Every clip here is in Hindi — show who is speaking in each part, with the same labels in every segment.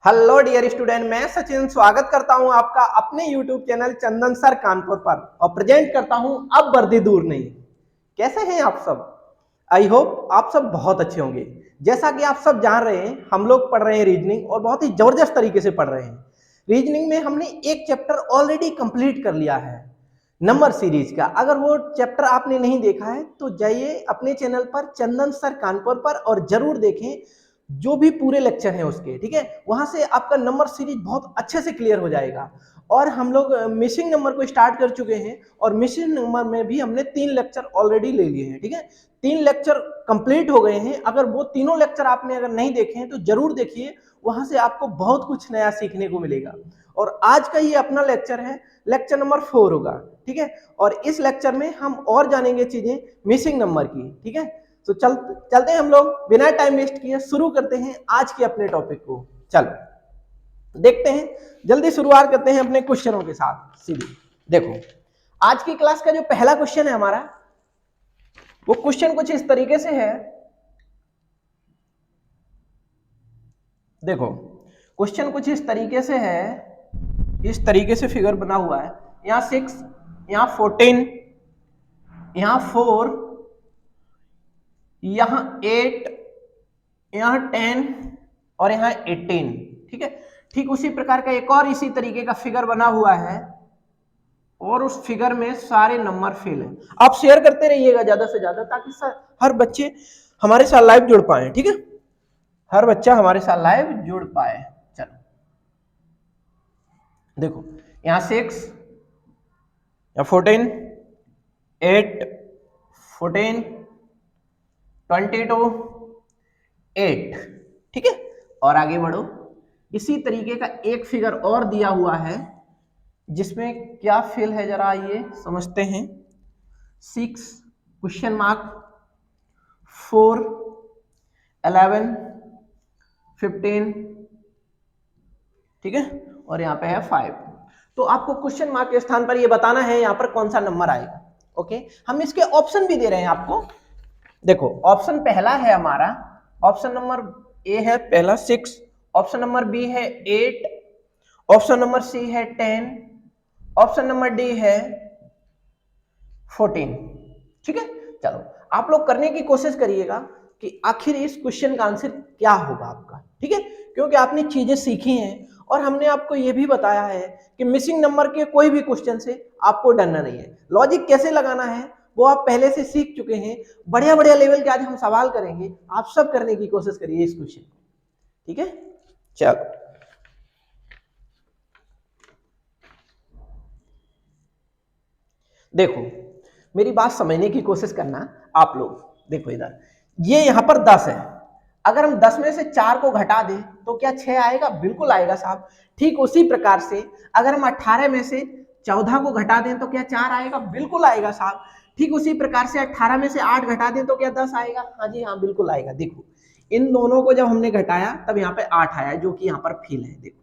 Speaker 1: हेलो डियर स्टूडेंट, मैं सचिन स्वागत करता हूं आपका अपने यूट्यूब चैनल चंदन सर कानपुर पर और प्रेजेंट करता हूं अब वर्दी दूर नहीं। कैसे हैं आप सब? आई होप आप सब बहुत अच्छे होंगे। जैसा कि आप सब जान रहे हैं, हम लोग पढ़ रहे हैं रीजनिंग और बहुत ही जबरदस्त तरीके से पढ़ रहे हैं। रीजनिंग में हमने एक चैप्टर ऑलरेडी कंप्लीट कर लिया है, नंबर सीरीज का। अगर वो चैप्टर आपने नहीं देखा है तो जाइए अपने चैनल पर चंदन सर कानपुर पर और जरूर देखें जो भी पूरे लेक्चर हैं उसके, ठीक है। वहां से आपका नंबर सीरीज बहुत अच्छे से क्लियर हो जाएगा। और हम लोग मिसिंग नंबर को स्टार्ट कर चुके हैं और मिसिंग नंबर में भी हमने 3 लेक्चर ऑलरेडी ले लिए हैं, ठीक है। 3 लेक्चर कंप्लीट हो गए हैं। अगर वो तीनों लेक्चर आपने अगर नहीं देखे हैं तो जरूर देखिए, वहां से आपको बहुत कुछ नया सीखने को मिलेगा। और आज का ये अपना लेक्चर है, लेक्चर नंबर 4 होगा, ठीक है। और इस लेक्चर में हम और जानेंगे चीजें मिसिंग नंबर की, ठीक है। तो चलते हैं हम लोग बिना टाइम वेस्ट किए शुरू करते हैं आज के अपने टॉपिक को। चलो देखते हैं, जल्दी शुरुआत करते हैं अपने क्वेश्चनों के साथ सीधी। देखो आज की क्लास का जो पहला क्वेश्चन है हमारा, वो क्वेश्चन कुछ इस तरीके से है। देखो क्वेश्चन कुछ इस तरीके से है, इस तरीके से फिगर बना हुआ है। यहाँ 6, यहाँ 14, यहाँ 4, यहाँ 8, यहाँ 10 और यहाँ 18, ठीक है। ठीक उसी प्रकार का एक और इसी तरीके का फिगर बना हुआ है और उस फिगर में सारे नंबर फेल हैं। आप शेयर करते रहिएगा ज्यादा से ज्यादा ताकि हर बच्चे हमारे साथ लाइव जुड़ पाए, ठीक है। हर बच्चा हमारे साथ लाइव जुड़ पाए। चलो देखो यहाँ 6, यहाँ 14, 8, 14, 22, 8, ठीक है। और आगे बढ़ो, इसी तरीके का एक फिगर और दिया हुआ है जिसमें क्या फेल है जरा ये समझते हैं। 6 क्वेश्चन मार्क, 4, 11, 15, ठीक है। और यहाँ पे है 5। तो आपको क्वेश्चन मार्क के स्थान पर ये बताना है यहाँ पर कौन सा नंबर आएगा। ओके, हम इसके ऑप्शन भी दे रहे हैं आपको। देखो ऑप्शन पहला है हमारा, ऑप्शन नंबर ए है पहला 6, ऑप्शन नंबर बी है 8, ऑप्शन नंबर सी है 10, ऑप्शन नंबर डी है 14, ठीक है। चलो आप लोग करने की कोशिश करिएगा कि आखिर इस क्वेश्चन का आंसर क्या होगा आपका, ठीक है। क्योंकि आपने चीजें सीखी हैं और हमने आपको यह भी बताया है कि मिसिंग नंबर के कोई भी क्वेश्चन से आपको डरना नहीं है। लॉजिक कैसे लगाना है वो आप पहले से सीख चुके हैं। बढ़िया बढ़िया लेवल के आज हम सवाल करेंगे, आप सब करने की कोशिश करिए इस क्वेश्चन को, ठीक है। चलो देखो मेरी बात समझने की कोशिश करना आप लोग। देखो इधर ये यहां पर 10 है, अगर हम 10 में से 4 को घटा दें तो क्या 6 आएगा? बिल्कुल आएगा साहब। ठीक उसी प्रकार से अगर हम 18 में से 14 को घटा दें तो क्या 4 आएगा? बिल्कुल आएगा साहब। ठीक उसी प्रकार से 18 में से 8 घटा दें तो क्या 10 आएगा? हाँ जी हाँ, बिल्कुल आएगा। देखो इन दोनों को जब हमने घटाया तब यहाँ पे 8 आया, जो कि यहाँ पर फेल है। देखो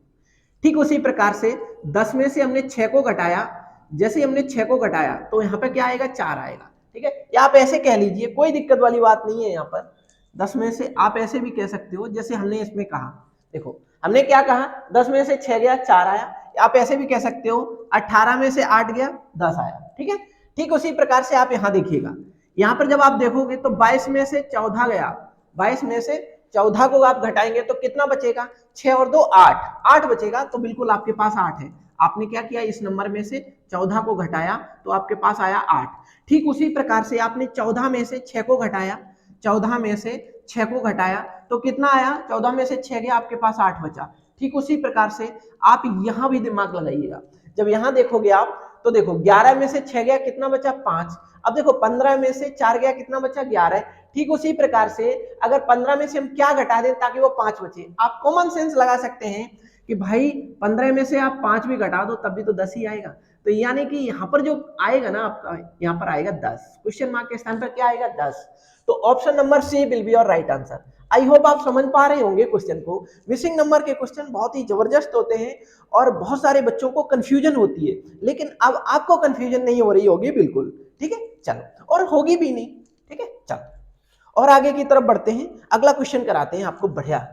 Speaker 1: ठीक उसी प्रकार से 10 में से हमने 6 को घटाया, जैसे हमने 6 को घटाया तो यहाँ पे क्या आएगा? 4 आएगा, ठीक है। या आप ऐसे कह लीजिए, कोई दिक्कत वाली बात नहीं है। यहाँ पर 10 में से आप ऐसे भी कह सकते हो जैसे हमने इसमें कहा। देखो हमने क्या कहा, 10 में से 6 गया 4 आया। आप ऐसे भी कह सकते हो 18 में से 8 गया 10 आया, ठीक है। ठीक उसी प्रकार से आप यहाँ देखिएगा, यहाँ पर जब आप देखोगे तो 22 में से 14 गया, 22 में से 14 को आप घटाएंगे तो कितना बचेगा? 6 और 2 8, 8 बचेगा। तो बिल्कुल आपके पास 8 है। आपने क्या किया, इस नंबर में से 14 को घटाया तो आपके पास आया 8। ठीक उसी प्रकार से आपने 14 में से 6 को घटाया, 14 में से 6 को घटाया तो कितना आया? 14 में से 6 गया, आपके पास 8 बचा। ठीक उसी प्रकार से आप यहां भी दिमाग लगाइएगा। जब यहां देखोगे आप तो देखो 11 में से 6 गया, कितना बचा? 5। अब देखो 15 में से 4 गया, कितना बचा? 11। ठीक उसी प्रकार से अगर 15 में से हम क्या घटा दें ताकि वो 5 बचे, आप कॉमन सेंस लगा सकते हैं कि भाई 15 में से आप 5 भी घटा दो तब भी तो 10 ही आएगा। तो यानी कि यहाँ पर जो आएगा ना आपका, यहाँ पर आएगा 10। क्वेश्चन मार्क के स्थान पर क्या आएगा? 10। तो option number C will be your right answer. I hope आप समझ पा रहे होंगे क्वेश्चन को। मिसिंग नंबर के क्वेश्चन बहुत ही जबरदस्त होते हैं और बहुत सारे बच्चों को कंफ्यूजन होती है, लेकिन अब आपको कंफ्यूजन नहीं हो रही होगी बिल्कुल, ठीक है। चलो, और होगी भी नहीं, ठीक है। चलो और आगे की तरफ बढ़ते हैं, अगला क्वेश्चन कराते हैं आपको बढ़िया।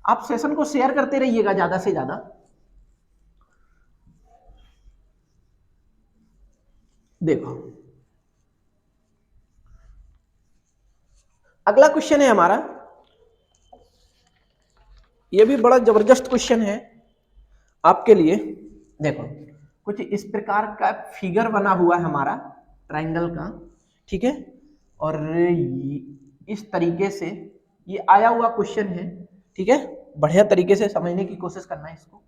Speaker 1: आप सेशन को शेयर करते रहिएगा ज्यादा से ज्यादा। देखो अगला क्वेश्चन है हमारा, ये भी बड़ा जबरदस्त क्वेश्चन है आपके लिए। देखो कुछ इस प्रकार का फिगर बना हुआ है हमारा ट्रायंगल का, ठीक है, और इस तरीके से ये आया हुआ क्वेश्चन है, ठीक है। बढ़िया तरीके से समझने की कोशिश करना है इसको,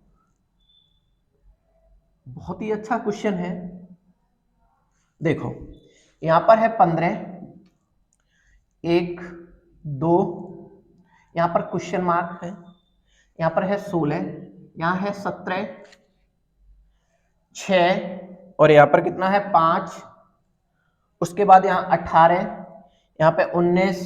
Speaker 1: बहुत ही अच्छा क्वेश्चन है। देखो यहां पर है 15, 1, 2, यहां पर क्वेश्चन मार्क है, यहां पर है 16, यहां है 17, 6 और यहां पर कितना है 5, उसके बाद यहाँ 18, यहाँ पे 19,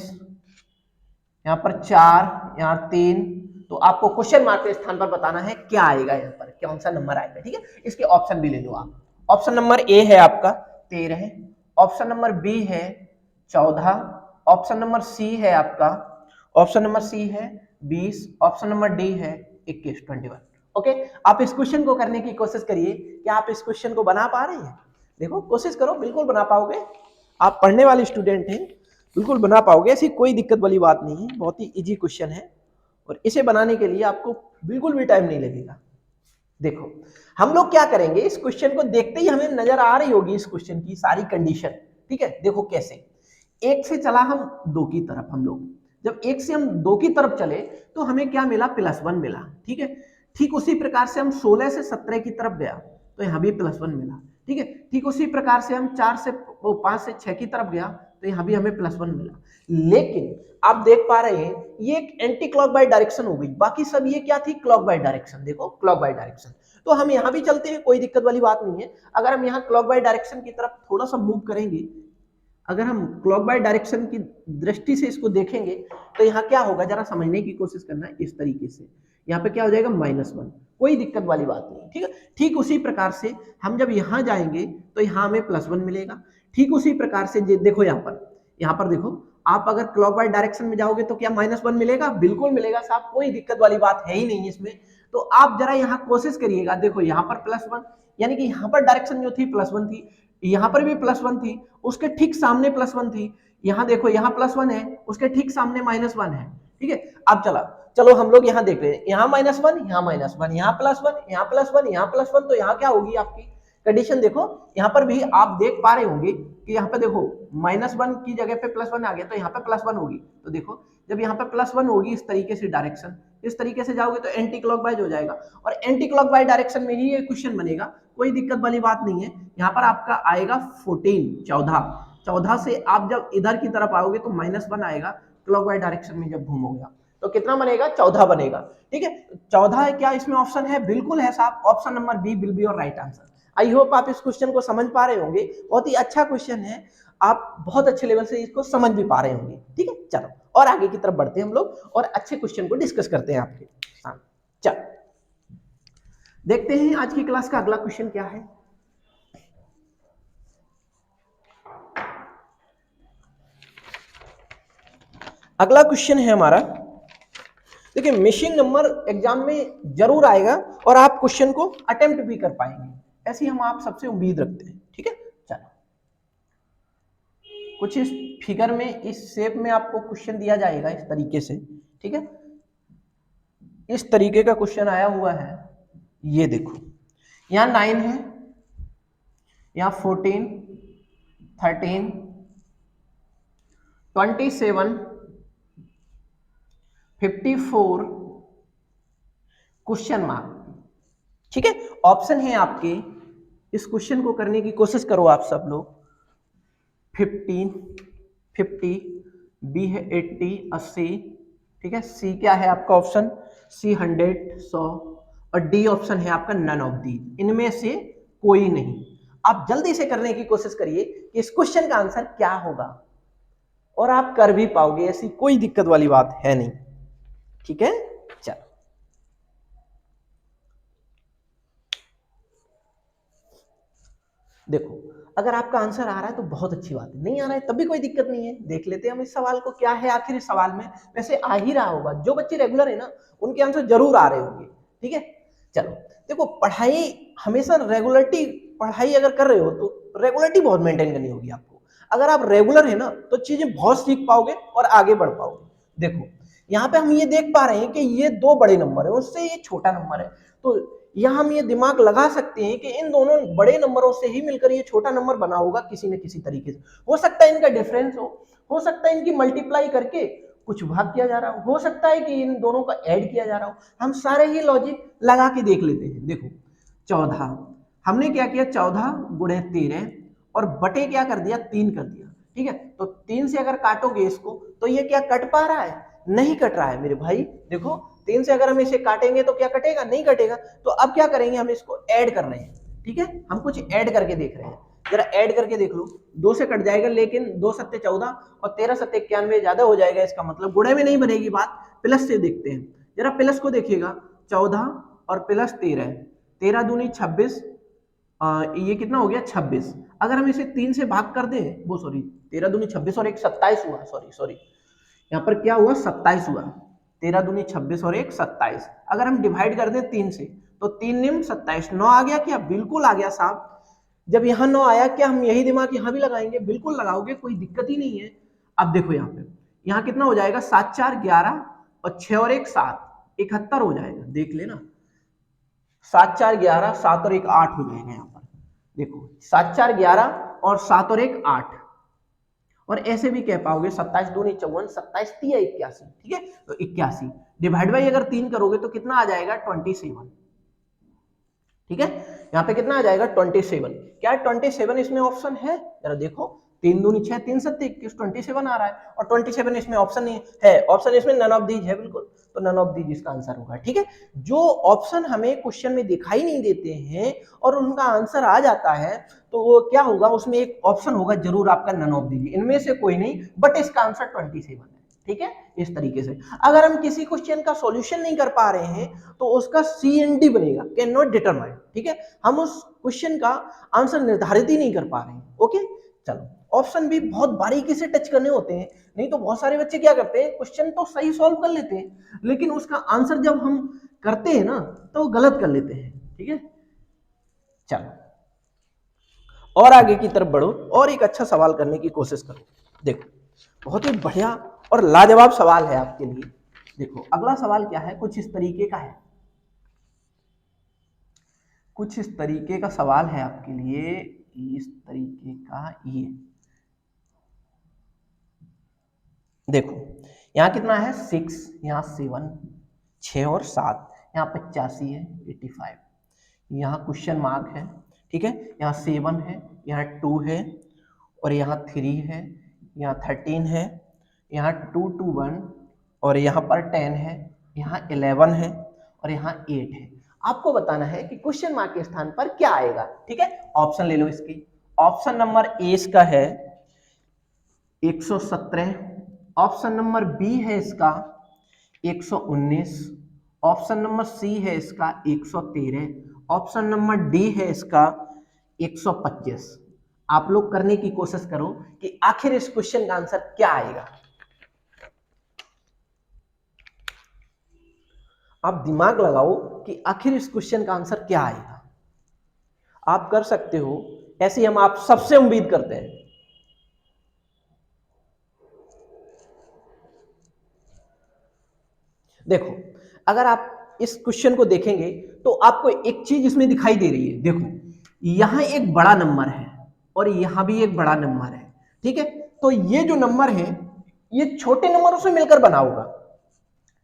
Speaker 1: यहाँ पर 4, यहाँ 3। तो आपको क्वेश्चन मार्क के स्थान पर बताना है क्या आएगा, यहाँ पर कौन सा नंबर आएगा, ठीक है। इसके ऑप्शन भी ले लो आप। ऑप्शन नंबर ए है आपका 13, ऑप्शन नंबर बी है 14, ऑप्शन नंबर सी है आपका, ऑप्शन नंबर सी है 20, ऑप्शन नंबर डी है 21, 21। ओके, आप इस क्वेश्चन को करने की कोशिश करिए। क्या आप इस क्वेश्चन को बना पा रहे हैं? देखो कोशिश करो, बिल्कुल बना पाओगे। आप पढ़ने वाले स्टूडेंट हैं, बिल्कुल बना पाओगे, ऐसी कोई दिक्कत वाली बात नहीं है। बहुत ही इजी क्वेश्चन है और इसे बनाने के लिए आपको बिल्कुल भी टाइम नहीं लगेगा। देखो हम लोग क्या करेंगे, इस क्वेश्चन को देखते ही हमें नजर आ रही होगी इस क्वेश्चन की सारी कंडीशन, ठीक है। देखो कैसे, एक से चला हम 2 की तरफ, हम लोग जब 1 से हम 2 की तरफ चले तो हमें क्या मिला, +1 मिला, ठीक है। ठीक उसी प्रकार से हम 16 से 17 की तरफ गया तो यहाँ भी +1 मिला, ठीक है। ठीक उसी प्रकार से हम 5 से 6 की तरफ गया तो यहाँ भी हमें +1 मिला। लेकिन आप देख पा रहे हैं ये एक एंटी क्लॉक बाय डायरेक्शन हो गई, बाकी सब ये क्या थी, क्लॉक बाय डायरेक्शन। देखो क्लॉक बाय डायरेक्शन, तो हम यहाँ भी चलते हैं, कोई दिक्कत वाली बात नहीं है। अगर हम यहाँ क्लॉक बाय डायरेक्शन की तरफ थोड़ा सा मूव करेंगे, अगर हम क्लॉक बाय डायरेक्शन की दृष्टि से इसको देखेंगे तो यहाँ क्या होगा, जरा समझने की कोशिश करना है। इस तरीके से यहाँ पे क्या हो जाएगा, -1, कोई दिक्कत वाली बात नहीं, ठीक है। ठीक उसी प्रकार से हम जब यहाँ जाएंगे तो यहाँ हमें +1 मिलेगा। ठीक उसी प्रकार से देखो यहाँ पर देखो, आप अगर क्लॉक वाइज डायरेक्शन में जाओगे तो क्या -1 मिलेगा, बिल्कुल मिलेगा साहब, कोई दिक्कत वाली बात है ही नहीं इसमें। तो आप जरा यहाँ कोशिश करिएगा, देखो यहाँ पर +1, यानी कि यहाँ पर डायरेक्शन जो थी +1 थी, यहाँ पर भी +1 थी, उसके ठीक सामने +1 थी। यहाँ देखो यहाँ +1 है, उसके ठीक सामने -1 है, ठीक है। अब चलो हम लोग यहाँ देख रहे हैं, यहाँ -1, यहाँ -1, यहाँ +1, यहाँ +1, यहाँ +1, तो यहाँ क्या होगी आपकी कंडीशन। देखो यहाँ पर भी आप देख पा रहे होंगे कि यहाँ पे देखो -1 की जगह पे +1 आ गया, तो यहाँ पे +1 होगी। तो देखो जब यहाँ पे +1 होगी इस तरीके से डायरेक्शन, इस तरीके से जाओगे तो एंटी क्लॉकवाइज हो जाएगा, और एंटी क्लॉकवाइज डायरेक्शन में ही ये क्वेश्चन बनेगा, कोई दिक्कत वाली बात नहीं है। यहाँ पर आपका आएगा 14 से आप जब इधर की तरफ आओगे तो -1 आएगा, क्लॉकवाइज डायरेक्शन में जब घूमोगे आप तो कितना बनेगा, 14 बनेगा, ठीक है। 14 है, क्या इसमें ऑप्शन है, बिल्कुल है साहब, option number B will be your right answer. I hope आप इस क्वेश्चन को समझ पा रहे होंगे, बहुत ही अच्छा क्वेश्चन है, आप बहुत अच्छे लेवल से इसको समझ भी पा रहे होंगे, ठीक है। चलो और आगे की तरफ बढ़ते हैं हम लोग और अच्छे क्वेश्चन को डिस्कस करते हैं आपके साथ। चलो देखते हैं आज की क्लास का अगला क्वेश्चन क्या है। अगला क्वेश्चन है हमारा, देखिए मिसिंग नंबर एग्जाम में जरूर आएगा और आप क्वेश्चन को अटेम्प्ट भी कर पाएंगे, ऐसी हम आप सबसे उम्मीद रखते हैं, ठीक है। चलो कुछ इस फिगर में, इस शेप में आपको क्वेश्चन दिया जाएगा इस तरीके से, ठीक है। इस तरीके का क्वेश्चन आया हुआ है, ये देखो यहाँ 9 है, यहाँ 14, 13, 27, 54, क्वेश्चन मार्क, ठीक है। ऑप्शन है आपके, इस क्वेश्चन को करने की कोशिश करो आप सब लोग। 15, 50, बी है 80, 80, ठीक है। सी क्या है आपका ऑप्शन, सी 100, 100, और डी ऑप्शन है आपका नन ऑफ दी, इनमें से कोई नहीं। आप जल्दी से करने की कोशिश करिए कि इस क्वेश्चन का आंसर क्या होगा, और आप कर भी पाओगे, ऐसी कोई दिक्कत वाली बात है नहीं, ठीक है। चलो देखो अगर आपका आंसर आ रहा है तो बहुत अच्छी बात है, नहीं आ रहा है तब भी कोई दिक्कत नहीं है। देख लेते हैं हम इस सवाल को, क्या है आखिर इस सवाल में। वैसे आ ही रहा होगा, जो बच्चे रेगुलर है ना उनके आंसर जरूर आ रहे होंगे। ठीक है, चलो देखो, पढ़ाई हमेशा रेगुलरिटी, पढ़ाई अगर कर रहे हो तो रेगुलरिटी बहुत मेंटेन करनी होगी आपको। अगर आप रेगुलर है ना तो चीजें बहुत सीख पाओगे और आगे बढ़ पाओगे। देखो यहाँ पे हम ये देख पा रहे हैं कि ये दो बड़े नंबर है, उससे ये छोटा नंबर है, तो यहाँ हम ये दिमाग लगा सकते हैं कि इन दोनों बड़े नंबरों से ही मिलकर ये छोटा नंबर बना होगा किसी न किसी तरीके से। हो सकता है इनका डिफरेंस हो सकता है इनकी मल्टीप्लाई करके कुछ भाग किया जा रहा हो सकता है कि इन दोनों का ऐड किया जा रहा हो। हम सारे ही लॉजिक लगा के देख लेते हैं। देखो 14, हमने क्या किया, 14 गुणे 13 और बटे क्या कर दिया, 3 कर दिया। ठीक है, तो 3 से अगर काटोगे इसको तो ये क्या कट पा रहा है, नहीं कट रहा है मेरे भाई। देखो 3 से अगर हम इसे काटेंगे तो क्या कटेगा, नहीं कटेगा। तो अब क्या करेंगे, हम इसको ऐड कर रहे हैं। ठीक है, हम कुछ ऐड करके देख रहे हैं, जरा ऐड करके देख लो। 2 से कट जाएगा, लेकिन 2 सत्ते 14 और 13 सत्ते 91 ज्यादा हो जाएगा, इसका मतलब गुणे में नहीं बनेगी बात, प्लस से देखते हैं। जरा प्लस को देखिएगा, 14 और प्लस 13, 13 दूनी 26, ये कितना हो गया 26। अगर हम इसे 3 से भाग कर दें, वो सॉरी 13 दूनी 26 और 1 27 हुआ, सॉरी यहाँ पर क्या हुआ, 27 हुआ। 13 दूनी 26 और 1 27। अगर हम डिवाइड कर दें 3 से तो 3 निम 27, 9 आ गया क्या, बिल्कुल आ गया साहब। जब यहाँ 9 आया, क्या हम यही दिमाग यहाँ भी लगाएंगे, बिल्कुल लगाओगे, कोई दिक्कत ही नहीं है। अब देखो यहाँ पे, यहाँ कितना हो जाएगा, 7 4 11 और 6 और 1 7, 71 हो जाएगा। देख लेना, 7 4 11, 7 और 1 8 हो जाएगा। यहाँ पर देखो 7 4 11 और 7 और 1 8, और ऐसे भी कह पाओगे 27 दूनी 54, 27 3 81। ठीक है, तो 81 डिवाइड बाई अगर 3 करोगे तो कितना आ जाएगा, 27। ठीक है, यहाँ पे कितना आ जाएगा, 27। क्या 27 इसमें ऑप्शन है, जरा देखो, 3 दूनी 6, 3 सत्ते 21, 27 आ रहा है, और 27 इसमें ऑप्शन नहीं है, ऑप्शन इसमें नन ऑफ दीज है, बिल्कुल, तो नन ऑफ दीज इसका आंसर होगा। ठीक है, जो ऑप्शन हमें क्वेश्चन में दिखाई नहीं देते हैं और उनका आंसर आ जाता है, तो वो क्या होगा, उसमें एक ऑप्शन होगा जरूर आपका नन ऑफ दीज, इनमें से कोई नहीं, बट इसका आंसर 27 है। ठीक है, इस तरीके से अगर हम किसी क्वेश्चन का सॉल्यूशन नहीं कर पा रहे हैं तो उसका CND बनेगा, कैन नॉट डिटरमाइन। ठीक है, हम उस क्वेश्चन का आंसर निर्धारित ही नहीं कर पा रहे हैं। ओके, चलो, ऑप्शन भी बहुत बारीकी से टच करने होते हैं, नहीं तो बहुत सारे बच्चे क्या करते हैं, क्वेश्चन तो सही सॉल्व कर लेते हैं लेकिन उसका आंसर जब हम करते हैं ना तो गलत कर लेते हैं। ठीक है, चलो और आगे की तरफ बढ़ो और एक अच्छा सवाल करने की कोशिश करो। देखो बहुत ही बढ़िया और लाजवाब सवाल है आपके लिए। देखो अगला सवाल क्या है, कुछ इस तरीके का है, कुछ इस तरीके का सवाल है आपके लिए, इस तरीके का ये देखो, यहाँ कितना है 6, यहाँ 7, 6 और 7, यहाँ 85 है 85, यहाँ क्वेश्चन मार्क है। ठीक है, यहाँ 7 है, यहाँ 2 है और यहाँ 3 है, यहाँ 13 है, यहाँ 2 2 1 और यहाँ पर 10 है, यहाँ 11 है और यहाँ 8 है। आपको बताना है कि क्वेश्चन मार्क के स्थान पर क्या आएगा। ठीक है, ऑप्शन ले लो इसकी। ऑप्शन नंबर ए इसका है 117, ऑप्शन नंबर बी है इसका 119, ऑप्शन नंबर सी है इसका 113, ऑप्शन नंबर डी है इसका 125। आप लोग करने की कोशिश करो कि आखिर इस क्वेश्चन का आंसर क्या आएगा। आप दिमाग लगाओ कि आखिर इस क्वेश्चन का आंसर क्या आएगा। आप कर सकते हो, ऐसी हम आप सबसे उम्मीद करते हैं। देखो अगर आप इस क्वेश्चन को देखेंगे तो आपको एक चीज इसमें दिखाई दे रही है। देखो यहां एक बड़ा नंबर है और यहां भी एक बड़ा नंबर है। ठीक है, तो ये जो नंबर है ये छोटे नंबरों से मिलकर बना होगा।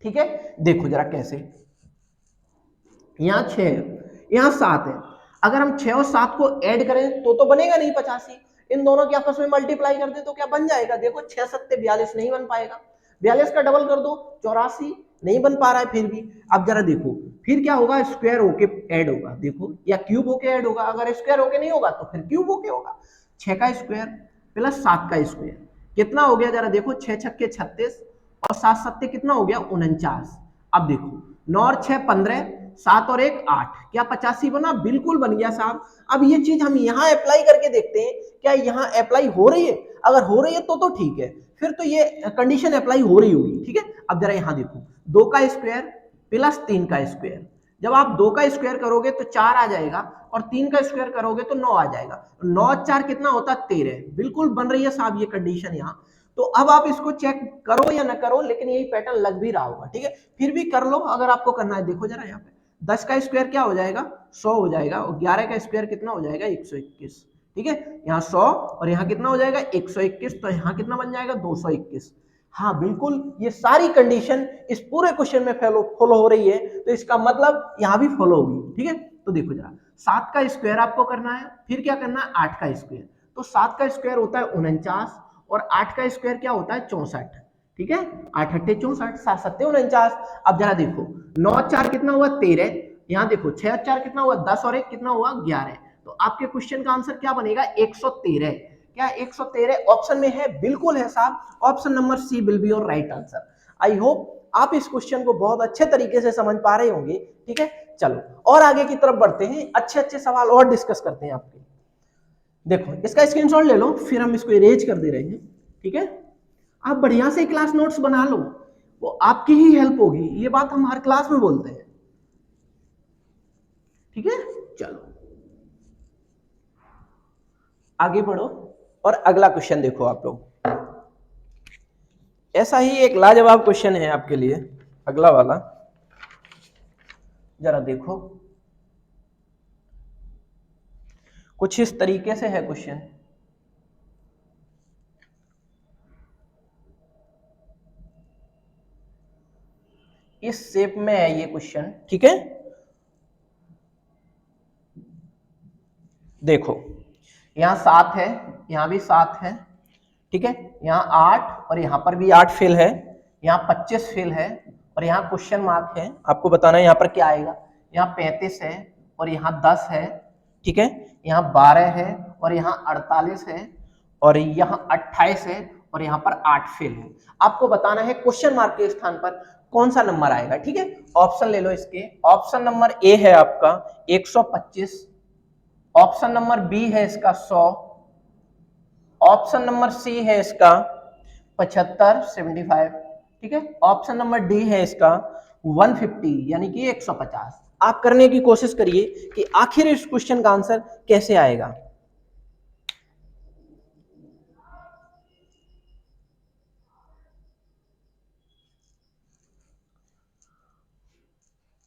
Speaker 1: ठीक है, देखो जरा कैसे, यहाँ 6 है, यहाँ 7 है, अगर हम 6 और 7 को ऐड करें तो बनेगा नहीं 85, इन दोनों के आपस में मल्टीप्लाई कर दे तो क्या बन जाएगा। देखो 6 सत्ते 42 नहीं बन पाएगा, 42 का डबल कर दो 84, नहीं बन पा रहा है फिर भी। अब जरा देखो फिर क्या होगा, स्क्वायर होके ऐड होगा, देखो या क्यूब होके ऐड होगा, अगर स्क्वायर होके नहीं होगा तो फिर क्यूब होके होगा। 6 का स्क्वायर प्लस 7 का स्क्वायर कितना हो गया, जरा देखो 6 छक्के 36 और 7 सत्ते कितना हो गया 49। अब देखो 9 और 6 15, 7 और 1 8, क्या 85 बना? बिल्कुल बन गया साहब। अब ये चीज हम यहाँ अप्लाई करके देखते हैं, क्या यहाँ अप्लाई हो रही है? अगर हो रही है तो ठीक है, फिर तो ये कंडीशन अप्लाई हो रही होगी, ठीक है। अब जरा यहाँ देखो, 2 का स्क्वायर प्लस 3 का स्क्वायर, जब आप 2 का स्क्वायर करोगे तो 4 आ जाएगा, और 3 का स्क्वायर करोगे तो 9 आ जाएगा। 9 4 कितना होता है? 13। बिल्कुल बन रही है साहब ये कंडीशन यहाँ। तो अब आप इसको चेक करो या ना करो, लेकिन यही पैटर्न लग भी रहा होगा, ठीक है। फिर भी कर लो अगर आपको करना है। देखो जरा यहाँ पे 10 का स्क्वायर क्या हो जाएगा? 100 हो जाएगा, और 11 का स्क्वायर कितना हो जाएगा? 121, ठीक है। यहाँ 100 और यहाँ कितना हो जाएगा? 121, तो यहाँ कितना बन जाएगा? 221। हाँ बिल्कुल, ये सारी कंडीशन इस पूरे क्वेश्चन में फॉलो हो रही है, तो इसका मतलब यहाँ भी फॉलो होगी, ठीक है। तो देखो जरा, 7 का स्क्वायर आपको करना है, फिर क्या करना है? 8 का स्क्वायर। तो 7 का स्क्वायर होता है 49, और 8 का स्क्वायर क्या होता है? 64, ठीक है। 8 8 64, 7 7 49। अब जरा देखो, 9 4 कितना हुआ? 13। यहाँ देखो 6 4 कितना हुआ? 10, और 1 कितना हुआ? 11। तो आपके क्वेश्चन का आंसर क्या बनेगा? 113। क्या 113 ऑप्शन में है? बिल्कुल है साहब, option number C will be your right answer. I hope आप इस क्वेश्चन को बहुत अच्छे तरीके से समझ पा रहे होंगे, ठीक है। चलो और आगे की तरफ बढ़ते हैं, अच्छे अच्छे सवाल और डिस्कस करते हैं आपके। देखो इसका स्क्रीनशॉट ले लो, फिर हम इसको इरेज कर दे रहे हैं, ठीक है। आप बढ़िया से क्लास नोट्स बना लो, वो आपकी ही हेल्प होगी, ये बात हम हर क्लास में बोलते हैं, ठीक है। चलो आगे बढ़ो, और अगला क्वेश्चन देखो आप लोग। ऐसा ही एक लाजवाब क्वेश्चन है आपके लिए, अगला वाला जरा देखो, कुछ इस तरीके से है क्वेश्चन। इस शेप में है ये क्वेश्चन, ठीक है। देखो यहाँ 7 है, यहाँ भी 7 है, ठीक है। यहाँ 8, और यहाँ पर भी 8 फेल है, यहाँ 25 फेल है, और यहाँ क्वेश्चन मार्क है, आपको बताना है यहाँ पर क्या आएगा। यहाँ 35 है, और यहाँ 10 है, ठीक है। यहाँ 12 है, और यहाँ 48 है, और यहाँ 28 है, और यहाँ पर 8 फेल है। आपको बताना है क्वेश्चन मार्क के स्थान पर कौन सा नंबर आएगा, ठीक है। ऑप्शन ले लो इसके। ऑप्शन नंबर ए है आपका 125, ऑप्शन नंबर बी है इसका 100, ऑप्शन नंबर सी है इसका 75 75, ठीक है। ऑप्शन नंबर डी है इसका 150 यानी कि 150। आप करने की कोशिश करिए कि आखिर इस क्वेश्चन का आंसर कैसे आएगा।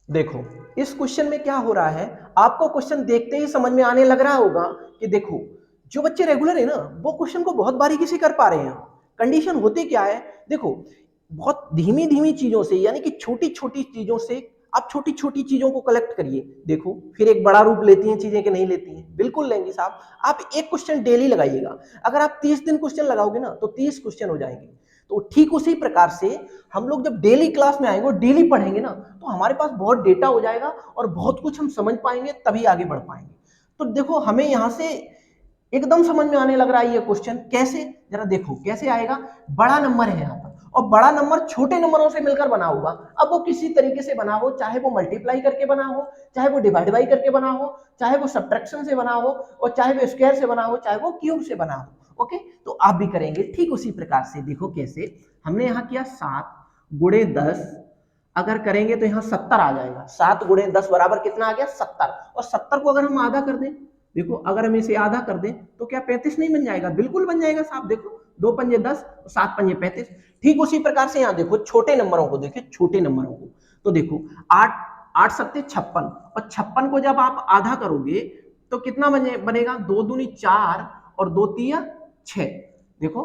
Speaker 1: देखो इस क्वेश्चन में क्या हो रहा है, आपको क्वेश्चन देखते ही समझ में आने लग रहा होगा कि देखो जो बच्चे रेगुलर है ना, वो क्वेश्चन को बहुत बारीकी से कर पा रहे हैं। कंडीशन होती क्या है? देखो बहुत धीमी धीमी चीजों से, यानी कि छोटी छोटी चीजों से आप छोटी छोटी चीजों को कलेक्ट करिए। देखो फिर एक बड़ा रूप लेती हैं चीजें कि नहीं लेती हैं? बिल्कुल लेंगी साहब। आप एक क्वेश्चन डेली लगाइएगा, अगर आप 30 दिन क्वेश्चन लगाओगे ना तो 30 क्वेश्चन हो जाएंगे। तो ठीक उसी प्रकार से हम लोग जब डेली क्लास में आएंगे और डेली पढ़ेंगे ना, तो हमारे पास बहुत डेटा हो जाएगा और बहुत कुछ हम समझ पाएंगे, तभी आगे बढ़ पाएंगे। तो देखो हमें यहाँ से एकदम समझ में आने लग रहा है ये क्वेश्चन। कैसे? जरा देखो कैसे आएगा। बड़ा नंबर है यहाँ पर, और बड़ा नंबर छोटे नंबरों से मिलकर बना होगा। अब वो किसी तरीके से बना हो, चाहे वो मल्टीप्लाई करके बना हो, चाहे वो डिवाइड बाई करके बना हो, चाहे वो सब्ट्रैक्शन से बना हो, और चाहे वो स्क्वायर से बना हो, चाहे वो क्यूब से बना हो। ओके, तो आप भी करेंगे ठीक उसी प्रकार से। देखो कैसे हमने यहाँ किया 7 गुणे 10, अगर करेंगे तो यहाँ 70 आ जाएगा। 7 गुणे 10 बराबर कितना आ गया? 70। और 70 को अगर हम आधा कर दें, देखो अगर हम इसे आधा कर दें तो क्या 35 नहीं बन जाएगा? बिल्कुल बन जाएगा साहब। देखो 2 पंजे 10, 7 पंजे 35। ठीक उसी प्रकार से यहाँ देखो छोटे नंबरों को, देखिए छोटे नंबरों को, तो देखो 8 8 सत्ते 56, और 56 को जब आप आधा करोगे तो कितना बनेगा? 2 दूनी 4 और 2 तिया 6। देखो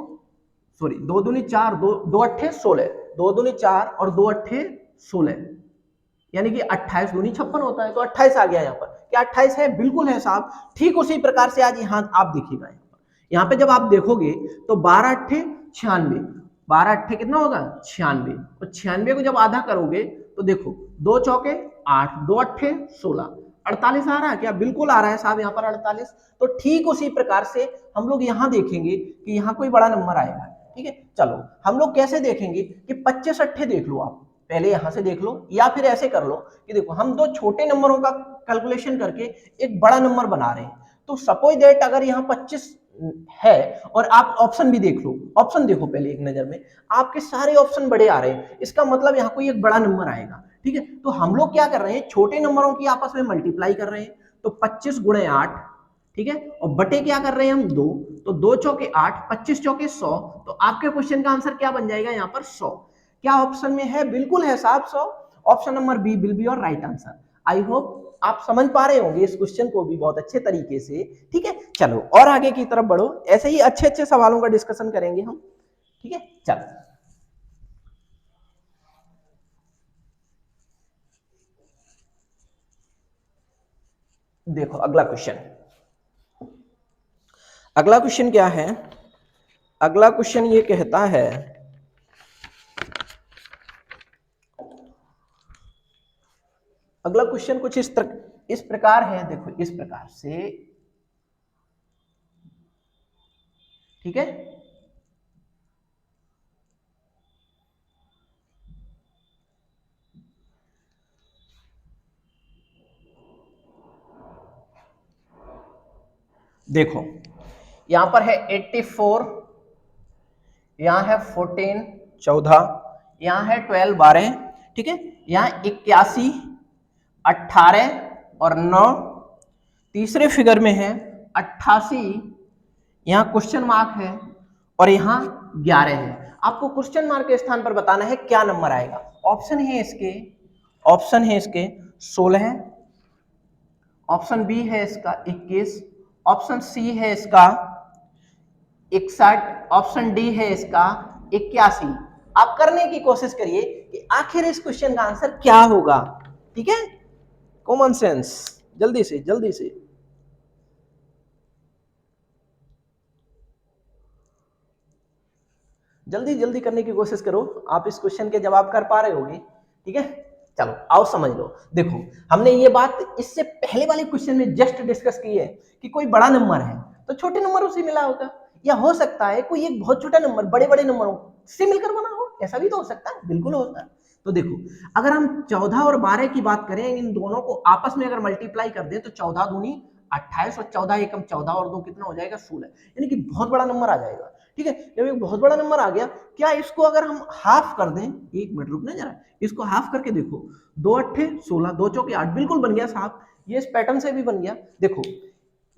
Speaker 1: सॉरी 2 दूनी 4, 2 अट्ठे 16, 2 दूनी 4 और 2 अट्ठे 16, यानी कि 28 दूनी 56 होता है। तो 28 आ गया यहाँ पर। क्या 28 है? बिल्कुल है साहब। ठीक उसी प्रकार से आज यहाँ आप देखिएगा, यहाँ पे जब आप देखोगे तो 12 अट्ठे 96, 12 अट्ठे कितना होगा? 96, और 96 को जब आधा करोगे तो देखो 2 चौके 8, 2 अट्ठे 16, 48 आ रहा है क्या? बिल्कुल आ रहा है साहब यहाँ पर 48। तो ठीक उसी प्रकार से हम लोग यहाँ देखेंगे कि यहाँ कोई बड़ा नंबर आएगा। ठीक है, चलो हम लोग कैसे देखेंगे कि 25 अट्ठे देख लो आप, पहले यहां से देख लो, या फिर ऐसे कर लो कि देखो हम दो छोटे नंबरों का कैलकुलेशन करके एक बड़ा नंबर बना रहे हैं। तो सपोज दैट अगर यहाँ 25 है और आप ऑप्शन भी देख लो, ऑप्शन देखो पहले एक नजर में, आपके सारे ऑप्शन बड़े आ रहे हैं, इसका मतलब यहाँ कोई एक बड़ा नंबर आएगा। ठीक है, तो हम लोग क्या कर रहे हैं, छोटे नंबरों की आपस में मल्टीप्लाई कर रहे हैं। तो 25 गुणे 8, ठीक है, और बटे क्या कर रहे हैं हम 2, तो 2 चौके 8, 25 चौके 100। तो आपके क्वेश्चन का आंसर क्या बन जाएगा यहाँ पर 100। क्या ऑप्शन में है? बिल्कुल है साहब 100। Option number B will be your right answer. I hope आप समझ पा रहे होंगे इस क्वेश्चन को भी बहुत अच्छे तरीके से। ठीक है, चलो और आगे की तरफ बढ़ो, ऐसे ही अच्छे अच्छे सवालों का डिस्कशन करेंगे हम। ठीक है, चलो देखो अगला क्वेश्चन। अगला क्वेश्चन क्या है? अगला क्वेश्चन ये कहता है, अगला क्वेश्चन कुछ इस प्रकार है, देखो इस प्रकार से। ठीक है, देखो यहां पर है 84, यहां है 14 14, यहां है 12 12, ठीक है, यहां 81 18 और 9, तीसरे फिगर में है 88, यहां क्वेश्चन मार्क है और यहां 11 है। आपको क्वेश्चन मार्क के स्थान पर बताना है क्या नंबर आएगा। ऑप्शन है इसके, ऑप्शन है इसके 16, ऑप्शन बी है इसका 21, ऑप्शन सी है इसका 61, ऑप्शन डी है इसका 81। आप करने की कोशिश करिए कि आखिर इस क्वेश्चन का आंसर क्या होगा। ठीक है, कॉमन सेंस, जल्दी से जल्दी से। जल्दी जल्दी करने की कोशिश करो, आप इस क्वेश्चन के जवाब कर पा रहे होगे। ठीक है, चलो आओ समझ लो। देखो हमने ये बात इससे पहले वाले क्वेश्चन में जस्ट डिस्कस की है कि कोई बड़ा नंबर है तो छोटे नंबर उसे मिला होगा, या हो सकता है कोई एक बहुत छोटा नंबर बड़े बड़े नंबरों से मिलकर बना हो, ऐसा भी तो हो सकता है, बिल्कुल होता है। तो देखो अगर हम 14 और 12 की बात करें, इन दोनों को आपस में अगर मल्टीप्लाई कर दें तो 14 दूनी 28 और 14 एकम 14 और 2 कितना हो जाएगा 16, यानी कि बहुत बड़ा नंबर आ जाएगा। ठीक है, जब एक बहुत बड़ा नंबर आ गया, क्या इसको अगर हम हाफ कर दें, एक मिनट रुकना जरा, इसको हाफ करके देखो, 2 अट्ठे 16, 2 चौके 8, बिल्कुल बन गया साहब, ये इस पैटर्न से भी बन गया। देखो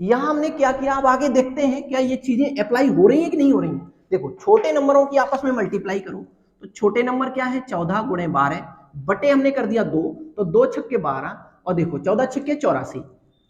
Speaker 1: यहां हमने क्या किया, अब आगे देखते हैं क्या ये चीजें अप्लाई हो रही है कि नहीं हो रही है। देखो छोटे नंबरों की आपस में मल्टीप्लाई करो, तो छोटे नंबर क्या है 14 गुणे 12, बटे हमने कर दिया 2, तो 2 छक्के 12, और देखो 14 छक्के 84,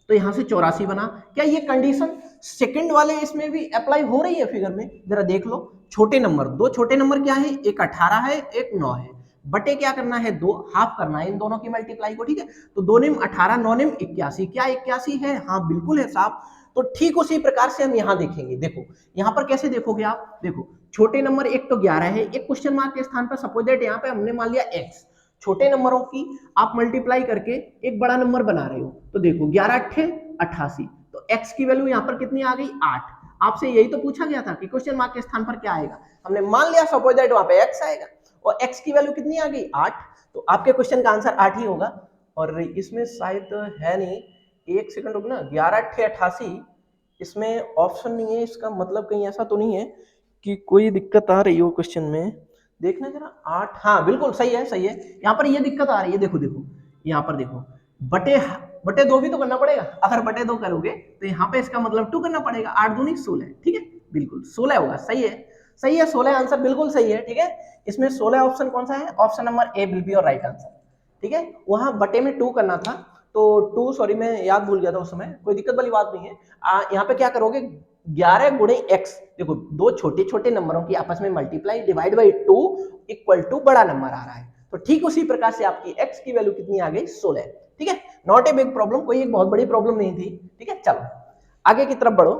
Speaker 1: तो यहां से 84 बना। क्या ये कंडीशन सेकंड वाले इसमें भी अप्लाई हो रही है फिगर में? जरा देख लो, छोटे नंबर, दो छोटे नंबर क्या है, एक 18 है एक 9 है, बटे क्या करना है 2, हाफ करना है इन दोनों की मल्टीप्लाई को। ठीक है, तो 2 निम 18, 9 निम 81, क्या 81 है? हाँ बिल्कुल है साहब। तो ठीक उसी प्रकार से हम यहां देखेंगे। देखो यहां पर कैसे देखोगे आप, देखो छोटे नंबर एक तो 11 है, एक क्वेश्चन मार्क के स्थान पर सपोज दैट यहाँ पे हमने मान लिया x, छोटे नंबरों की आप मल्टीप्लाई करके एक बड़ा नंबर बना रहे हो, तो देखो 11 अट्ठे 88, तो x की वैल्यू यहाँ पर कितनी आ गई 8। आपसे यही तो पूछा गया था कि क्वेश्चन मार्क के स्थान पर क्या आएगा, हमने मान लिया सपोज दैट वहां पे x आएगा और x की वैल्यू कितनी आ गई 8, तो आपके क्वेश्चन का आंसर 8 ही होगा। और इसमें शायद है नहीं, एक सेकंड रुकना, 11 अट्ठे 88, इसमें ऑप्शन नहीं है, इसका मतलब कहीं ऐसा तो नहीं है कि कोई दिक्कत आ रही हो क्वेश्चन में, देखना जरा 8, हाँ बिल्कुल सही है सही है, यहाँ पर ये दिक्कत आ रही है। देखो देखो यहाँ पर देखो, बटे बटे 2 भी तो करना पड़ेगा, अगर बटे 2 करोगे तो यहाँ पे इसका मतलब 2 करना पड़ेगा, 8 दूनी 16, ठीक है बिल्कुल 16 होगा, सही है सही है, 16 आंसर बिल्कुल सही है। ठीक है, इसमें 16 ऑप्शन कौन सा है, option number A will be your right answer. ठीक है, वहां बटे में 2 करना था, तो 2 सॉरी मैं याद भूल गया था उस समय, कोई दिक्कत वाली बात नहीं है। यहाँ पे क्या करोगे, 11 गुणे x, देखो दो छोटे छोटे नंबरों की आपस में multiply divide by 2 equal to बड़ा नंबर आ रहा है, तो ठीक उसी प्रकार से आपकी x की वैल्यू कितनी आ गई 16। ठीक है, नॉट ए बिग प्रॉब्लम, कोई एक बहुत बड़ी प्रॉब्लम नहीं थी। ठीक है, चलो आगे की तरफ बढ़ो,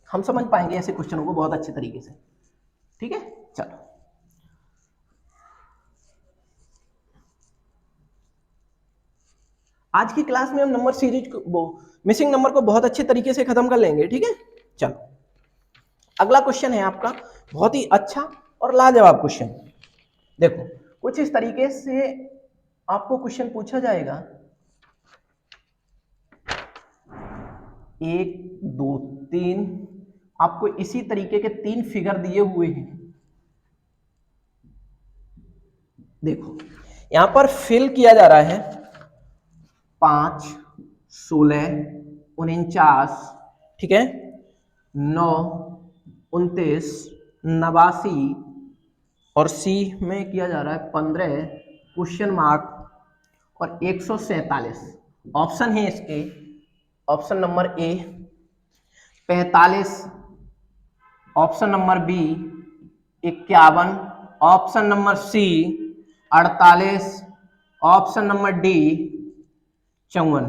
Speaker 1: हम समझ पाएंगे ऐसे क्वेश्चनों को बहुत अच्छे तरीके से। ठीक है, चलो आज की क्लास में हम नंबर सीरीज को, मिसिंग नंबर को बहुत अच्छे तरीके से खत्म कर लेंगे। ठीक है, चलो अगला क्वेश्चन है आपका बहुत ही अच्छा और लाजवाब क्वेश्चन। देखो कुछ इस तरीके से आपको क्वेश्चन पूछा जाएगा, 1 2 3, आपको इसी तरीके के 3 फिगर दिए हुए हैं। देखो यहां पर फिल किया जा रहा है 5 16 49, ठीक है, 9 29 89, और सी में किया जा रहा है 15 क्वेश्चन मार्क और 147। ऑप्शन है इसके, option number A 45, option number B 51, option number C 48, option number D 54।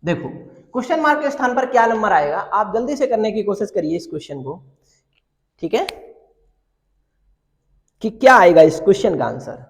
Speaker 1: देखो क्वेश्चन मार्क के स्थान पर क्या नंबर आएगा, आप जल्दी से करने की कोशिश करिए इस क्वेश्चन को, ठीक है, कि क्या आएगा इस क्वेश्चन का आंसर।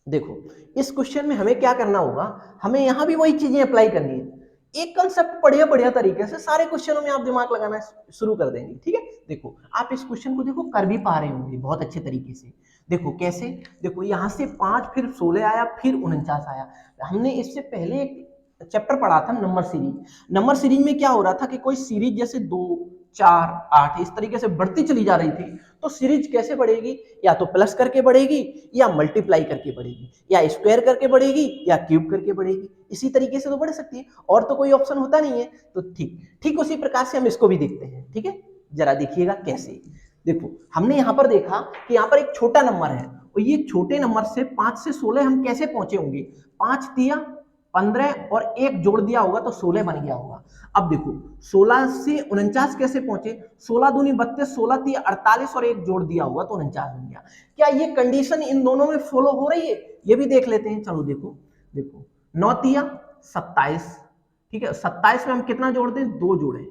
Speaker 1: देखो इस क्वेश्चन में हमें क्या करना होगा, हमें यहां भी वही चीजें अप्लाई करनी है। एक कंसेप्ट बढ़िया बढ़िया तरीके से सारे क्वेश्चनों में आप दिमाग लगाना शुरू कर देंगे, ठीक है। देखो आप इस क्वेश्चन को देखो कर भी पा रहे होंगे बहुत अच्छे तरीके से। देखो कैसे, देखो यहां से 5 फिर 16 आया फिर 49 आया। हमने इससे पहले एक चैप्टर पढ़ा था नंबर सीरीज। नंबर सीरीज में क्या हो रहा था कि कोई सीरीज जैसे 2 4 8 इस तरीके से बढ़ती चली जा रही थी, तो सीरीज कैसे बढ़ेगी, या तो प्लस करके बढ़ेगी या मल्टीप्लाई करके बढ़ेगी, या स्क्वायर करके बढ़ेगी या क्यूब करके बढ़ेगी। इसी तरीके से तो बढ़ सकती है, और तो कोई ऑप्शन होता नहीं है। तो ठीक ठीक उसी प्रकार से हम इसको भी देखते हैं, ठीक है। जरा देखिएगा कैसे। देखो हमने यहाँ पर देखा कि यहाँ पर एक छोटा नंबर है, और ये छोटे नंबर से 5 से 16 हम कैसे पहुंचे होंगे। 5 दिया 15 और 1 जोड़ दिया होगा तो 16 बन गया होगा। अब देखो 16 से 49 कैसे पहुंचे, 16 दूनी 32, 16 3 48 और 1 जोड़ दिया होगा तो 49 बन गया। क्या ये कंडीशन इन दोनों में फॉलो हो रही है, ये भी देख लेते हैं। चलो देखो देखो 9 तिया 27, ठीक है, 27 में हम कितना जोड़ दें, 2 जोड़े।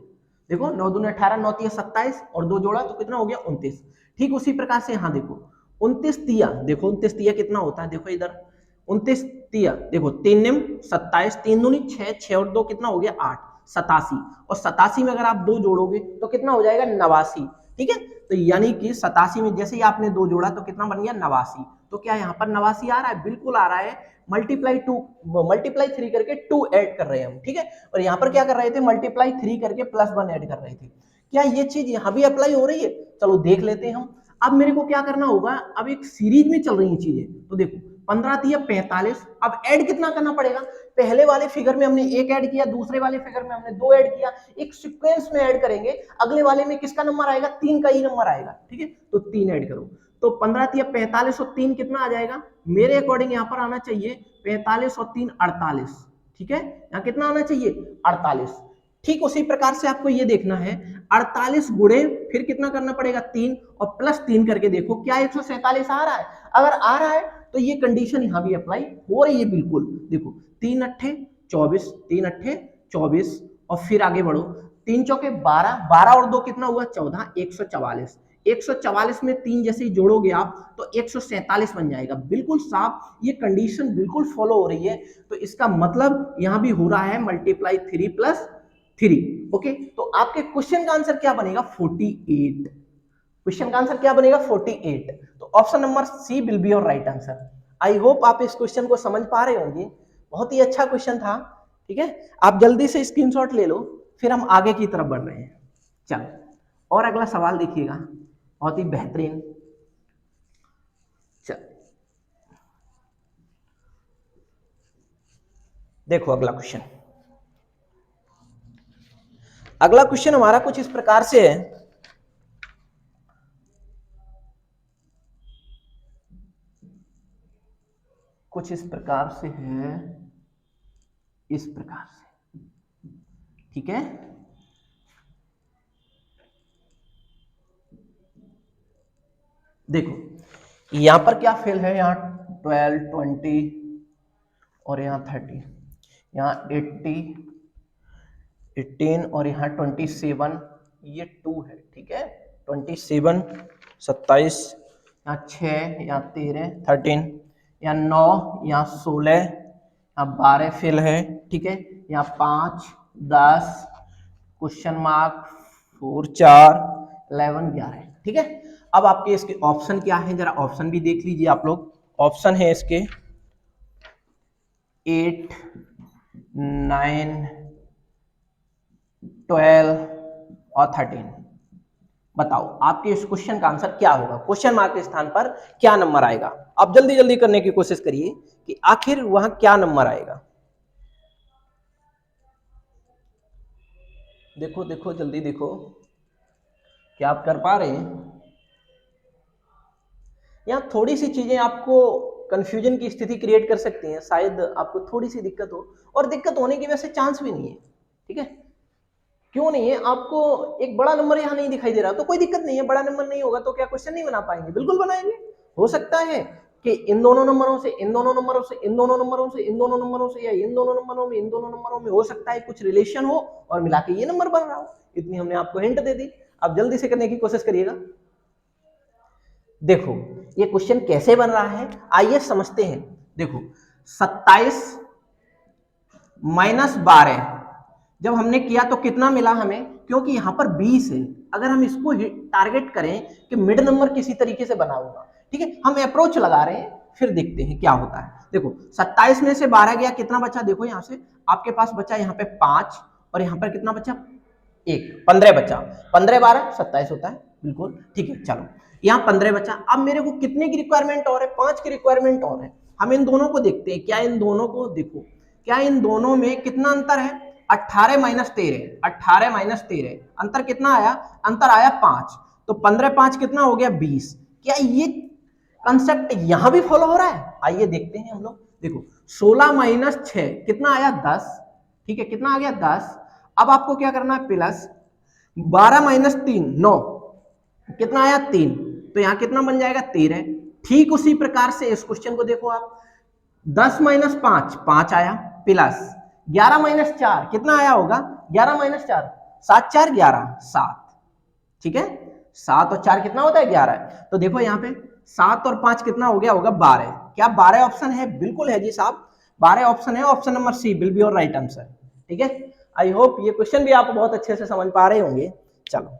Speaker 1: देखो 9 दूनी 18, 9 तिया 27 और 2 जोड़ा तो कितना हो गया 29। ठीक उसी प्रकार से यहाँ देखो 29 तिया, देखो 29 तिया कितना होता है, देखो इधर 29 तिया, देखो 3 निम 27, 3 दूनी 6, 6 और 2 कितना हो गया 8, 87। और 87 में अगर आप 2 जोड़ोगे तो कितना हो जाएगा 89, ठीक है। तो यानी कि 87 में जैसे ही आपने 2 जोड़ा तो कितना बन गया 89। तो क्या यहाँ पर 89 आ रहा है, बिल्कुल आ रहा है। मल्टीप्लाई 3 करके 2 ऐड कर रहे हैं हम, ठीक है। और यहाँ पर क्या कर रहे थे, मल्टीप्लाई 3 करके +1 ऐड कर रहे थे। क्या ये चीज यहाँ भी अप्लाई हो रही है, चलो देख लेते हैं हम। अब मेरे को क्या करना होगा, अब एक सीरीज में चल रही है चीजें, तो देखो 15 दिया 45, अब ऐड कितना करना पड़ेगा, पहले वाले फिगर में हमने 1 ऐड किया, दूसरे वाले फिगर में हमने 2 ऐड किया, एक सीक्वेंस में ऐड करेंगे। अगले वाले में किसका नंबर आएगा, 3 का ही नंबर आएगा, ठीक है। तो 3 ऐड करो, तो 15 दिया 45 और 3 कितना आ जाएगा, मेरे अकॉर्डिंग यहाँ पर आना चाहिए 45 और 3 48, ठीक है। यहाँ कितना आना चाहिए 48। ठीक उसी प्रकार से आपको ये देखना है 48 गुणे फिर कितना करना पड़ेगा 3 और +3 करके देखो क्या 147 आ रहा है। अगर आ रहा है तो ये कंडीशन यहां भी अप्लाई हो रही है बिल्कुल। देखो 3 अट्ठे 24, 3 अट्ठे 24 और फिर आगे बढ़ो 3 चौके 12, 12 और 2 कितना हुआ 14, 144। 144 में 3 जैसे ही जोड़ोगे आप तो 147 बन जाएगा, बिल्कुल साफ। ये कंडीशन बिल्कुल फॉलो हो रही है। तो इसका मतलब यहां भी हो रहा है मल्टीप्लाई 3 + 3। ओके, तो आपके क्वेश्चन का आंसर क्या बनेगा 48। क्वेश्चन का आंसर क्या बनेगा 48। तो option number C will be your right answer. I hope आप इस क्वेश्चन को समझ पा रहे होंगे, बहुत ही अच्छा क्वेश्चन था, ठीक है। आप जल्दी से स्क्रीनशॉट ले लो, फिर हम आगे की तरफ बढ़ रहे हैं। चलो और अगला सवाल देखिएगा, बहुत ही बेहतरीन। चल देखो अगला क्वेश्चन। अगला क्वेश्चन हमारा कुछ इस प्रकार से है, कुछ इस प्रकार से है, इस प्रकार से, ठीक है। देखो यहां पर क्या फेल है, यहाँ 12 20 और यहाँ 30, यहाँ 80 18 और यहाँ 27, ये 2 है, ठीक है। 27 27, यहाँ 6, यहाँ 13 13, यहाँ 9, यहाँ 16, यहाँ 12 फेल है, ठीक है। यहाँ 5 10 क्वेश्चन मार्क 4 4 11 11, ठीक है। अब आपके इसके ऑप्शन क्या है, जरा ऑप्शन भी देख लीजिए आप लोग। ऑप्शन है इसके 8, 9, 12 और 13। बताओ आपके इस क्वेश्चन का आंसर क्या होगा, क्वेश्चन मार्क के स्थान पर क्या नंबर आएगा। आप जल्दी जल्दी करने की कोशिश करिए कि आखिर वहां क्या नंबर आएगा। देखो देखो जल्दी देखो, क्या आप कर पा रहे हैं। यहाँ थोड़ी सी चीजें आपको कंफ्यूजन की स्थिति क्रिएट कर सकती हैं, शायद आपको थोड़ी सी दिक्कत हो, और दिक्कत होने की वैसे चांस भी नहीं है। ठीक है, क्यों नहीं है, आपको एक बड़ा नंबर यहाँ नहीं दिखाई दे रहा तो कोई दिक्कत नहीं है। बड़ा नंबर नहीं होगा तो क्या क्वेश्चन नहीं बना पाएंगे, बिल्कुल बनाएंगे। हो सकता है कि इन दोनों नंबरों से, इन दोनों नंबरों से, इन दोनों नंबरों से, इन दोनों नंबरों से, या इन दोनों नंबरों में, इन दोनों नंबरों में हो सकता है कुछ रिलेशन हो और मिला के ये नंबर बन रहा हो। इतनी हमने आपको हिंट दे दी, अब जल्दी से करने की कोशिश करिएगा। देखो ये क्वेश्चन कैसे बन रहा है, आइए समझते हैं। देखो 27 - 12 जब हमने किया तो कितना मिला हमें, क्योंकि यहां पर 20 है। अगर हम इसको टारगेट करें कि मिड नंबर किसी तरीके से बना होगा, ठीक है, हम अप्रोच लगा रहे हैं, फिर देखते हैं क्या होता है। देखो 27 में से 12 गया, कितना बचा, देखो यहां से आपके पास बचा यहाँ पे 5, और यहाँ पर कितना बचा, 1, 15 बचा। 15 12 27 होता है, बिल्कुल ठीक है। चलो यहाँ 15 बचा, अब मेरे को कितने की रिक्वायरमेंट और है, 5 की रिक्वायरमेंट और है। हम इन दोनों को देखते हैं, क्या इन दोनों को, देखो क्या इन दोनों में कितना अंतर है, 18 - 13, 18 - 13 अंतर कितना आया, अंतर आया 5। तो 15 5 कितना हो गया, 20। क्या ये कंसेप्ट यहां भी फॉलो हो रहा है, आइए देखते हैं हम लोग। देखो 16 - 6 कितना आया, 10। ठीक है, कितना आ गया, 10। अब आपको क्या करना है, प्लस 12 - 3 9 कितना आया, 3। तो यहां कितना बन जाएगा, 13। ठीक उसी प्रकार से इस क्वेश्चन को देखो आप, 10 - 5 5 आया, प्लस 11 - 4 कितना आया होगा, 11 - 4 7 4 11 7। ठीक है, 7 और 4 कितना होता है, 11। तो देखो यहाँ पे 7 और 5 कितना हो गया होगा, 12। क्या 12 ऑप्शन है, बिल्कुल है जी साहब, 12 ऑप्शन है, option number C will be your right answer. ठीक है, आई होप ये क्वेश्चन भी आप बहुत अच्छे से समझ पा रहे होंगे। चलो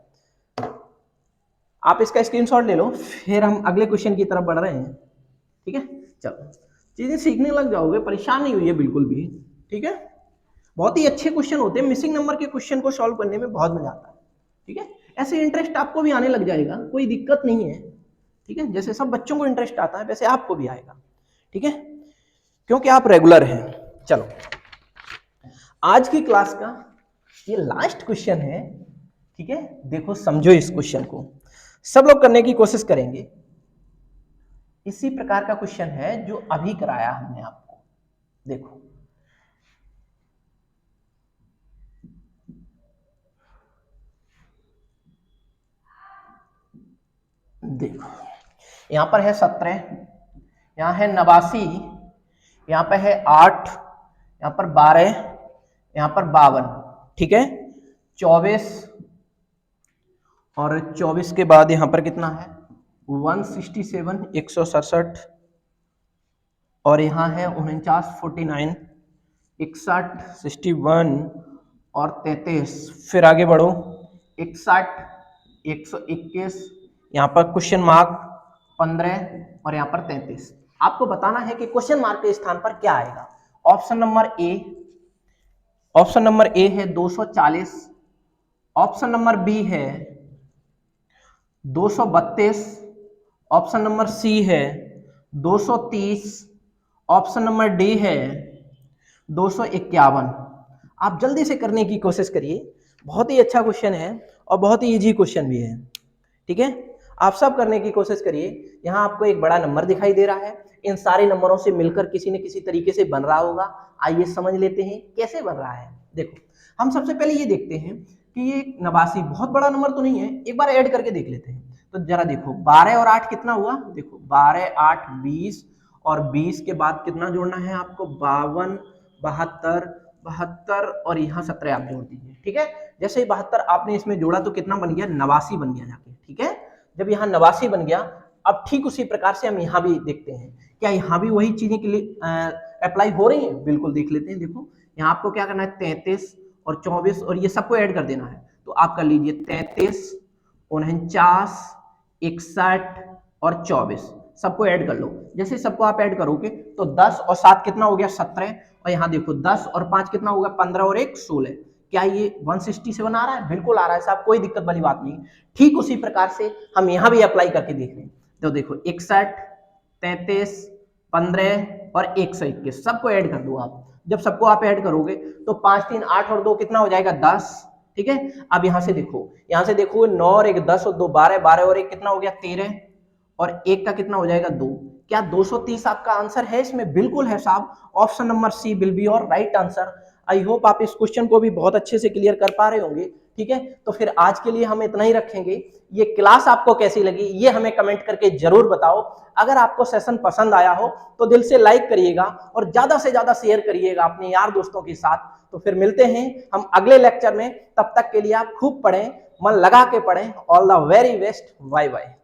Speaker 1: आप इसका स्क्रीनशॉट ले लो, फिर हम अगले क्वेश्चन की तरफ बढ़ रहे हैं। ठीक है, चलो चीजें सीखने लग जाओगे, परेशान नहीं हुई है बिल्कुल भी। ठीक है, बहुत ही अच्छे क्वेश्चन होते हैं, मिसिंग नंबर के क्वेश्चन को सॉल्व करने में बहुत मजा आता है। ठीक है, ऐसे इंटरेस्ट आपको भी आने लग जाएगा, कोई दिक्कत नहीं है। ठीक है, जैसे सब बच्चों को इंटरेस्ट आता है वैसे आपको भी आएगा। ठीक है, क्योंकि आप रेगुलर हैं। चलो आज की क्लास का ये लास्ट क्वेश्चन है। ठीक है, देखो समझो इस क्वेश्चन को, सब लोग करने की कोशिश करेंगे। इसी प्रकार का क्वेश्चन है जो अभी कराया हमने आपको। देखो देखो यहां पर है 17, यहां है 89, यहां पर है 8, यहां पर 12, यहां पर 52। ठीक है, 24, और 24 के बाद यहां पर कितना है, 167 167, और यहाँ है 49 49, 61 61 और 33। फिर आगे बढ़ो, 61 121, यहाँ पर क्वेश्चन मार्क 15, और यहाँ पर 33। आपको बताना है कि क्वेश्चन मार्क के स्थान पर क्या आएगा। ऑप्शन नंबर ए, ऑप्शन नंबर ए है 240, ऑप्शन नंबर बी है 232, ऑप्शन नंबर सी है 230, ऑप्शन नंबर डी है 251। आप जल्दी से करने की कोशिश करिए, बहुत ही अच्छा क्वेश्चन है और बहुत ही इजी क्वेश्चन भी है। ठीक है, आप सब करने की कोशिश करिए। यहाँ आपको एक बड़ा नंबर दिखाई दे रहा है, इन सारे नंबरों से मिलकर किसी न किसी तरीके से बन रहा होगा। आइए समझ लेते हैं कैसे बन रहा है। देखो हम सबसे पहले ये देखते हैं कि ये 89 बहुत बड़ा नंबर तो नहीं है, एक बार ऐड करके देख लेते हैं। तो जरा देखो 12 और 8 कितना हुआ, देखो 12 8 20, और 20 के बाद कितना जोड़ना है आपको, 52 72 72, और यहाँ 17 आप जोड़ दीजिए। ठीक है, जैसे ही 72 आपने इसमें जोड़ा तो कितना बन गया, 89 बन गया जाके। ठीक है, जब यहाँ 89 बन गया, अब ठीक उसी प्रकार से हम यहाँ भी देखते हैं, क्या यहाँ भी वही चीजें के लिए अप्लाई हो रही हैं, बिल्कुल देख लेते हैं। देखो यहाँ आपको क्या करना है, 33 और 24 और ये सबको ऐड कर देना है। तो आप कर लीजिए 33 49 61 और 24 सबको ऐड कर लो। जैसे सबको आप ऐड करोगे तो 10 और 7 कितना हो गया 17, और यहाँ देखो 10 और 5 कितना होगा 15 और 1 16। क्या ये 167 आ रहा है? बिल्कुल आ रहा है साहब, कोई दिक्कत वाली बात नहीं। ठीक उसी प्रकार से हम यहाँ भी अप्लाई करके देख रहे हैं। तो देखो 61, 33, 15 और 121 सबको ऐड कर दो आप। जब सबको आप ऐड करोगे तो 5 3 8 और 2 कितना हो जाएगा 10। ठीक है, अब यहाँ से देखो 9 और 1 10 और 2 12, 12 और 1 कितना हो गया 13, और 1 का कितना हो जाएगा 2। क्या 230 आपका आंसर है इसमें? बिल्कुल है साहब, option number C will be your right answer. I hope आप इस क्वेश्चन को भी बहुत अच्छे से क्लियर कर पा रहे होंगे। ठीक है, तो फिर आज के लिए हम इतना ही रखेंगे। ये क्लास आपको कैसी लगी ये हमें कमेंट करके जरूर बताओ। अगर आपको सेशन पसंद आया हो तो दिल से लाइक करिएगा और ज्यादा से ज्यादा शेयर करिएगा अपने यार दोस्तों के साथ। तो फिर मिलते हैं हम अगले लेक्चर में, तब तक के लिए आप खूब पढ़ें, मन लगा के पढ़ें। All the very best, bye bye.